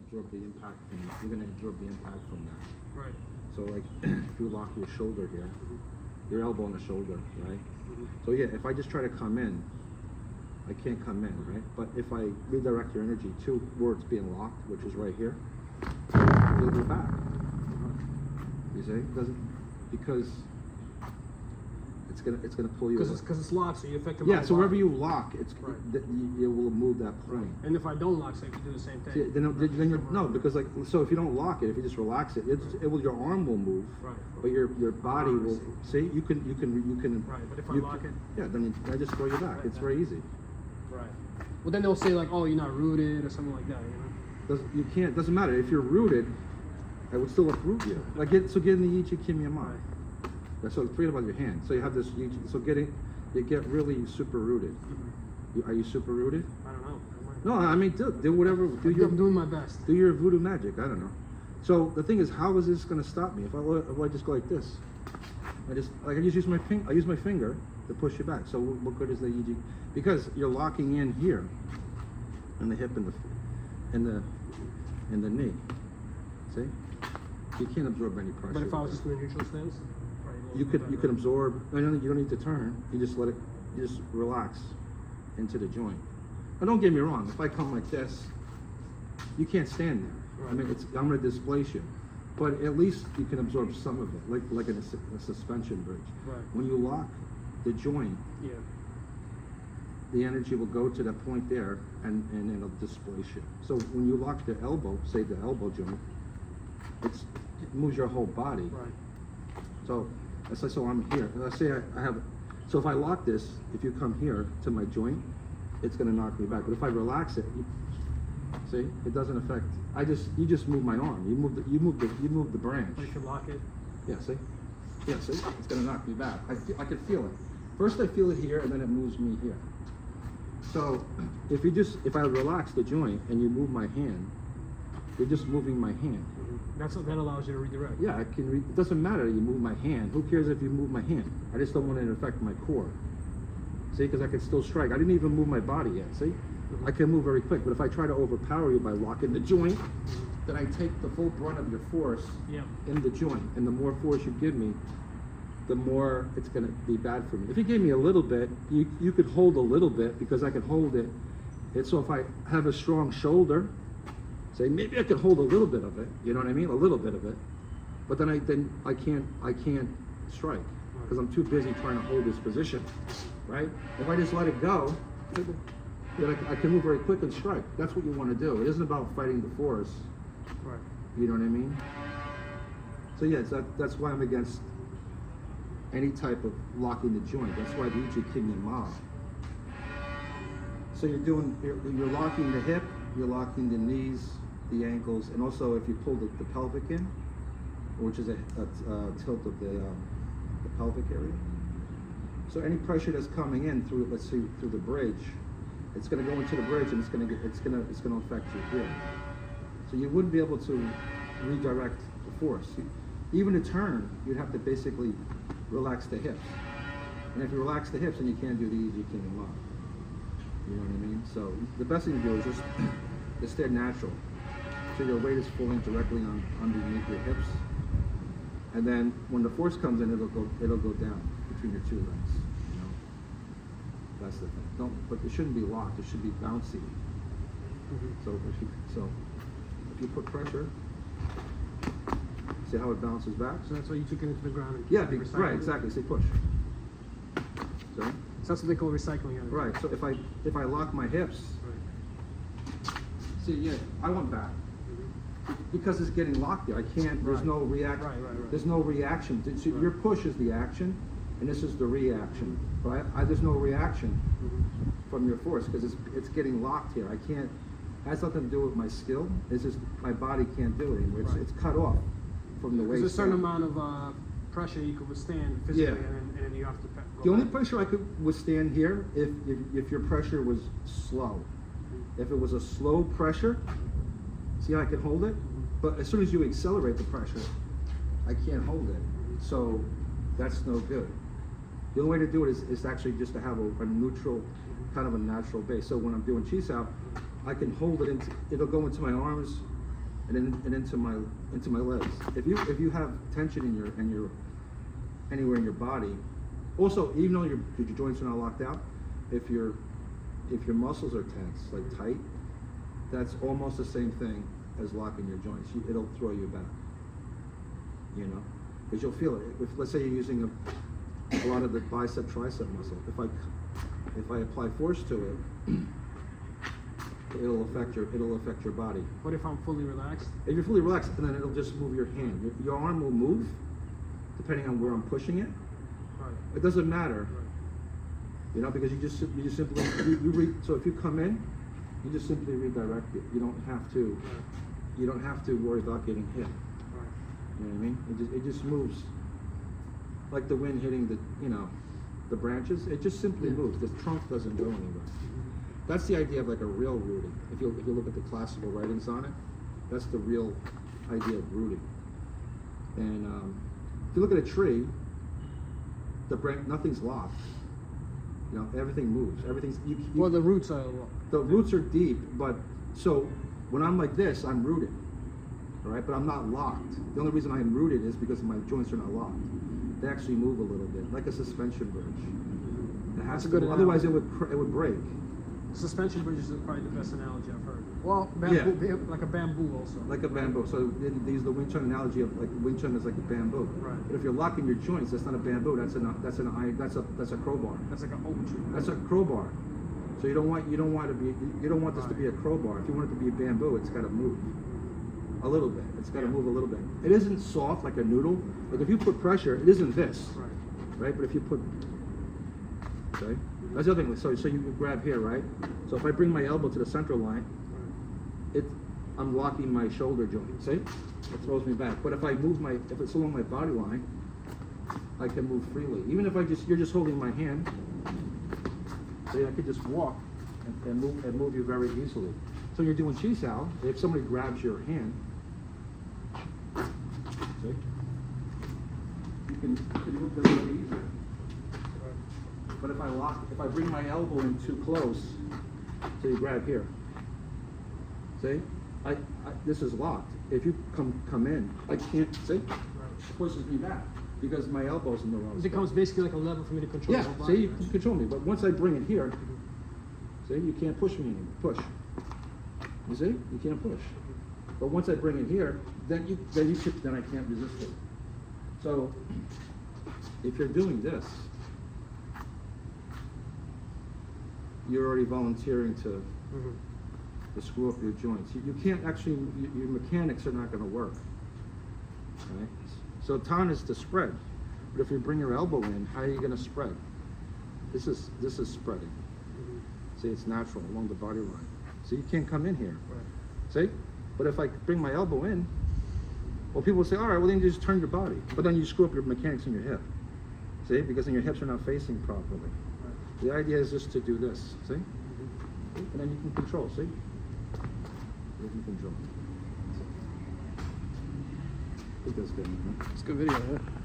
absorb the impact you're gonna absorb the impact from that. Right. So like if you lock your shoulder here, your elbow on the shoulder, right? So yeah, if I just try to come in, I can't come in, right? But if I redirect your energy to where it's being locked, which is right here, you'll go back. You see? Because it's gonna pull you. Because it's locked, so you affect the Yeah. So wherever you lock, it will move that point. Right. And if I don't lock, say if you do the same thing. See, then you're no, because like so if you don't lock it, if you just relax it, your arm will move. Right. But your body will see. You can. Right. But if I lock it. Yeah. Then I just throw you back. Right, It's very easy. Right. Well, then they'll say like, oh, you're not rooted or something like that. You know. You can't. Doesn't matter if you're rooted. I would still uproot you. Like get in the Ichi Kimiyama. So forget about your hand. So you have this. You get really super rooted. Are you super rooted? I don't know. No, I mean do whatever. I'm doing my best. Do your voodoo magic. I don't know. So the thing is, how is this going to stop me? If I just go like this, I just use my finger to push you back. So what good is the Ichi? Because you're locking in here, in the hip and the knee. See, you can't absorb any pressure. But if I was just doing neutral stance. You could absorb. You don't need to turn. You just let it. You just relax into the joint. Now don't get me wrong. If I come like this, you can't stand there. Right. I mean, I'm going to displace you, but at least you can absorb some of it, like in a suspension bridge. Right. When you lock the joint, yeah, the energy will go to that point there, and it'll displace you. So when you lock the elbow, say the elbow joint, it moves your whole body. Right. So. So I'm here. Let's say I have. So if I lock this, if you come here to my joint, it's going to knock me back. But if I relax it, see, it doesn't affect. You just move my arm. You move the branch. But if you lock it. Yeah. See. Yeah. See, it's going to knock me back. I can feel it. First I feel it here, and then it moves me here. So if I relax the joint and you move my hand, you're just moving my hand. That allows you to redirect. Yeah, it doesn't matter you move my hand. Who cares if you move my hand? I just don't want it to affect my core. See, because I can still strike. I didn't even move my body yet, see? I can move very quick, but if I try to overpower you by locking the joint, then I take the full brunt of your force in the joint. And the more force you give me, the more it's going to be bad for me. If you gave me a little bit, you could hold a little bit because I can hold it. So if I have a strong shoulder, say maybe I could hold a little bit of it, you know what I mean? A little bit of it. But then I can't strike because I'm too busy trying to hold this position, right? If I just let it go, then I can move very quick and strike. That's what you want to do. It isn't about fighting the force. Right. You know what I mean? So yeah, that's why I'm against any type of locking the joint. That's why the Ichi Kimiyama. So you're locking the hip, you're locking the knees, the ankles, and also if you pull the pelvic in, which is a tilt of the pelvic area. So any pressure that's coming in through, let's see, through the bridge, it's going to go into the bridge and it's going to affect you here. So you wouldn't be able to redirect the force. Even to turn, you'd have to basically relax the hips. And if you relax the hips, then you can't do the easy Kimiyama. You know what I mean? So the best thing to do is just stay natural. So your weight is falling directly underneath your hips, and then when the force comes in, it'll go down between your two legs. You know, that's the thing. But it shouldn't be locked. It should be bouncy. So if you put pressure, see how it bounces back. So that's why you took it into the ground. And right, exactly. Say push. So that's what they call recycling. Right. So if I lock my hips, see, yeah, I went back. Because it's getting locked there, I can't. There's no reaction. Right. There's no reaction. See, your push is the action, and this is the reaction. But there's no reaction from your force because it's getting locked here. I can't. It has nothing to do with my skill. It's just my body can't do it anymore. It's cut off from the waist. There's a certain amount of pressure you can withstand physically, and then you have to. The only pressure I could withstand here, if your pressure was slow. If it was a slow pressure. See how I can hold it? But as soon as you accelerate the pressure, I can't hold it. So that's no good. The only way to do it is actually just to have a neutral, kind of a natural base. So when I'm doing chi sao, I can hold it, it'll go into my arms, and into my legs. If you have tension in your anywhere in your body, also even though your joints are not locked out, if your muscles are tense, like tight, that's almost the same thing as locking your joints. It'll throw you back. You know, because you'll feel it. If let's say you're using a lot of the bicep tricep muscle, if I apply force to it, it'll affect your body. What if I'm fully relaxed? If you're fully relaxed, and then it'll just move your hand. Your arm will move depending on where I'm pushing it. Right. It doesn't matter, Right. you know, because you just simply so if you come in, you just simply redirect it. You don't have to. Right. You don't have to worry about getting hit. Right. You know what I mean? It just moves like the wind hitting the branches. It just simply moves. The trunk doesn't go anywhere. That's the idea of like a real rooting. If you look at the classical writings on it, that's the real idea of rooting. And if you look at a tree, nothing's locked. You know, everything moves. Everything's Well, the roots are. the roots are deep, but so when I'm like this, I'm rooted. All right, but I'm not locked. The only reason I'm rooted is because my joints are not locked. They actually move a little bit, like a suspension bridge. It has That's a to good move, otherwise analogy. it would break. Suspension bridges is probably the best analogy I've heard. Well, bamboo, like a bamboo also. Like a bamboo. So they use the Wing Chun analogy of like Wing Chun is like a bamboo. Right. But if you're locking your joints, that's not a bamboo. That's a crowbar. That's like an oak tree. That's a crowbar. So you don't want this to be a crowbar. If you want it to be a bamboo, it's got to move a little bit. It's got to move a little bit. It isn't soft like a noodle. Like if you put pressure, it isn't this, Right. right? But if you put, okay, that's the other thing. So you grab here, right? So if I bring my elbow to the central line, I'm locking my shoulder joint. See, it throws me back. But if it's along my body line, I can move freely. Even if you're just holding my hand. See, I could just walk and move you very easily. So when you're doing chi sao, if somebody grabs your hand, see, you can move them really easily. But if I bring my elbow in too close, so you grab here. See, this is locked. If you come in, I can't. See, it pushes me back because my elbow's in the wrong It spot. becomes basically like a lever for me to control Yeah, my body. see, you can control me, but once I bring it here, see, you can't push me anymore. Push. You see, you can't push. But once I bring it here, then I can't resist it. So, if you're doing this, you're already volunteering to screw up your joints. You can't actually. Your mechanics are not going to work. Right? So tan is to spread, but if you bring your elbow in, how are you going to spread? This is spreading. See, it's natural along the body line. So you can't come in here. Right. See? But if I bring my elbow in, well, people will say, all right, well, then you just turn your body. But then you screw up your mechanics in your hip. See? Because then your hips are not facing properly. Right. The idea is just to do this. See? And then you can control. See? You can control. I think that's good. Huh? It's a good video, yeah.